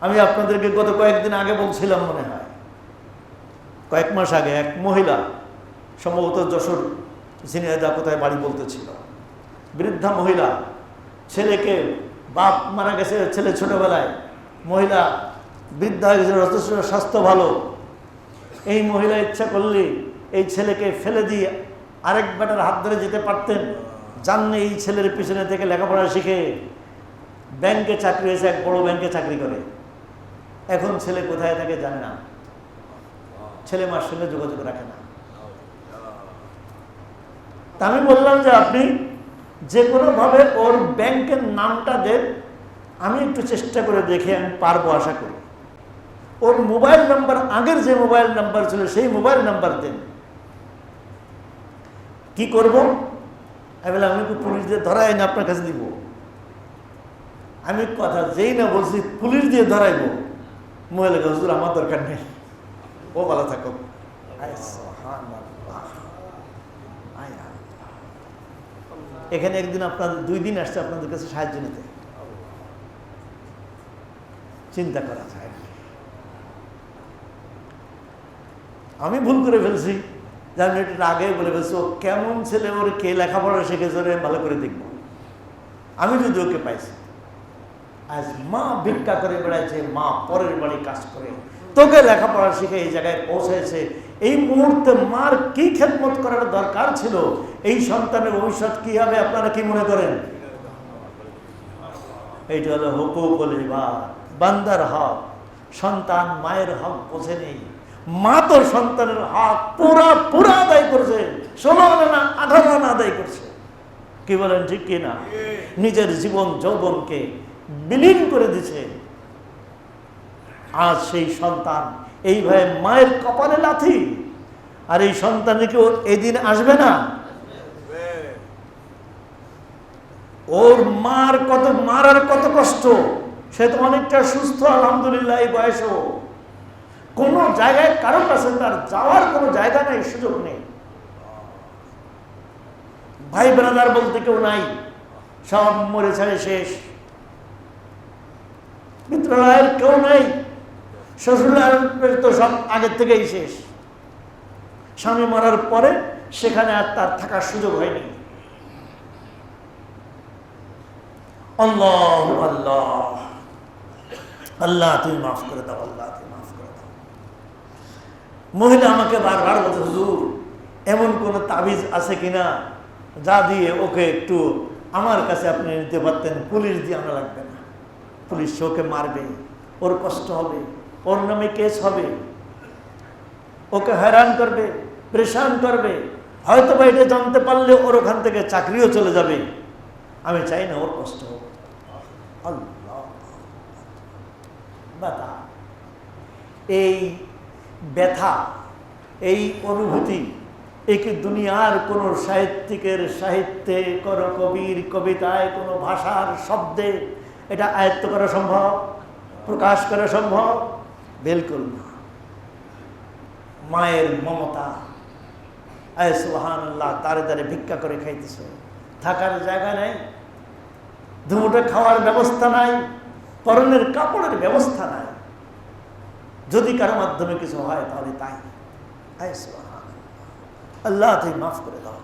আমি আপনাদেরকে গত কয়েকদিন আগে বলছিলাম, মনে হয় কয়েক মাস আগে, এক মহিলা সম্ভবত যশোর ঝিনাইদহ কোথায় বাড়ি বলতেছিল, বৃদ্ধা মহিলা, ছেলেকে বাপ মারা গেছে, ছেলে ছোটবেলায়, মহিলা বৃদ্ধা হয়ে গেছে, যথেষ্ট স্বাস্থ্য ভালো। এই মহিলা ইচ্ছা করলে এই ছেলেকে ফেলে দিয়ে আরেক বেটার হাত ধরে যেতে পারতেন। জানলে এই ছেলের পিছনে থেকে লেখাপড়া শিখে ব্যাংকে চাকরি হয়েছে, এক বড় ব্যাংকে চাকরি করে। এখন ছেলে কোথায় থাকে জানে না, ছেলে মার সঙ্গে যোগাযোগ রাখে না। তা আমি বললাম যে আপনি যে কোনোভাবে ওর ব্যাংকের নামটা দেন, আমি একটু চেষ্টা করে দেখে আমি পারবো, আশা করি। ওর মোবাইল নাম্বার, আগের যে মোবাইল নাম্বার ছিল সেই মোবাইল নাম্বার দেন। কি করব? আমি বললাম আমি পুলিশ দিয়ে ধরাই না, আপনার কাছে দিব। আমি কথা যেই না বলছি পুলিশ দিয়ে ধরাইব, মহিলাকে হুজুর আমার দরকার নেই, ও ভালো থাকো। এখানে একদিন আপনাদের 2 দিন আসছে আপনাদের কাছে সাহায্য নিতে। চিন্তা করা যায়, আমি ভুল করে ফেলছি, আমি এটা আগে বলে ফেলছি। ও কেমন ছেলে, ওর কে লেখাপড়া শিখেছে ভালো করে দেখবো। আমি যদি ওকে পাইছি, আজ মা ভিক্ষা করে বেড়াইছে, মা পরের বাড়ি কাজ করে তোকে লেখাপড়া শিখে এই জায়গায় পৌঁছেছে, এই মুহূর্তে মার কি খেদমত করার দরকার ছিল? এই সন্তানের ভবিষ্যৎ কি হবে আপনারা কি মনে করেন? এইটা হলো হুকুকুল ইবাদ, বান্দার হক। সন্তান মায়ের হক বোঝে নেই, মা তো সন্তানের হক পুরা আদায় করছে, 16 আনা 18 আনা আদায় করছে। কি বলেন, ঠিক কিনা? নিজের জীবন যৌবনকে বিলীন করে দিছে। আজ সেই সন্তান এইভাবে মায়ের কপালে লাথি, আর এই সন্তানের কি এদিন আসবে না? ওর মার আর কত কষ্ট। সে তো অনেকটা সুস্থ আলহামদুলিল্লাহ এই বয়সেও। কোন জায়গায় কারো কাছে তার যাওয়ার কোনো জায়গা নেই, সুযোগ নেই। ভাই ব্রাদার বলতে কেউ নাই, সব মরে ছাড়ে শেষ। মিত্রালয়ের কেউ নাই, শ্বশুরালয়ের তো সব আগের থেকেই শেষ। স্বামী মরার পরে সেখানে আর তার থাকার সুযোগ হয়নি। আল্লাহ আল্লাহ আল্লাহ তুমি মাফ করে দাও, আল্লাহ তুমি মাফ করে দাও। মহিলা আমাকে বারবার বলছে, হুজুর এমন কোন তাবিজ আছে কিনা যা দিয়ে ওকে একটু আমার কাছে আপনি নিতে পারতেন, পুলিশ দিয়ে আনা লাগবে না। পুলিশ ওকে মারবে, ওর কষ্ট হবে, ওর নামে কেস হবে, ওকে হয়রান করবে, পরেশান করবে, হয়তো বা এটা জানতে পারলে ওর ওখান থেকে চাকরিও চলে যাবে। আমি চাই না ওর কষ্ট হোক। আল্লাহ ব্যথা, এই ব্যথা, এই অনুভূতি, এই কি দুনিয়ার কোন সাহিত্যিকের সাহিত্যে, কোন কবির কবিতায়, কোন ভাষার শব্দে এটা আয়ত্ত করা সম্ভব, প্রকাশ করা সম্ভব? বিলকুল না। মায়ের মমতা, আয় সুবহানাল্লাহ, তারে তারে ভিক্ষা করে খাইতেছে, থাকার জায়গা নেই, দুমুঠো খাওয়ার ব্যবস্থা নাই, পরনের কাপড়ের ব্যবস্থা নাই। যদি কারো মাধ্যমে কিছু হয় তাহলে তাই। আয় সুবহানাল্লাহ, আল্লাহ তুমি মাফ করে দাও।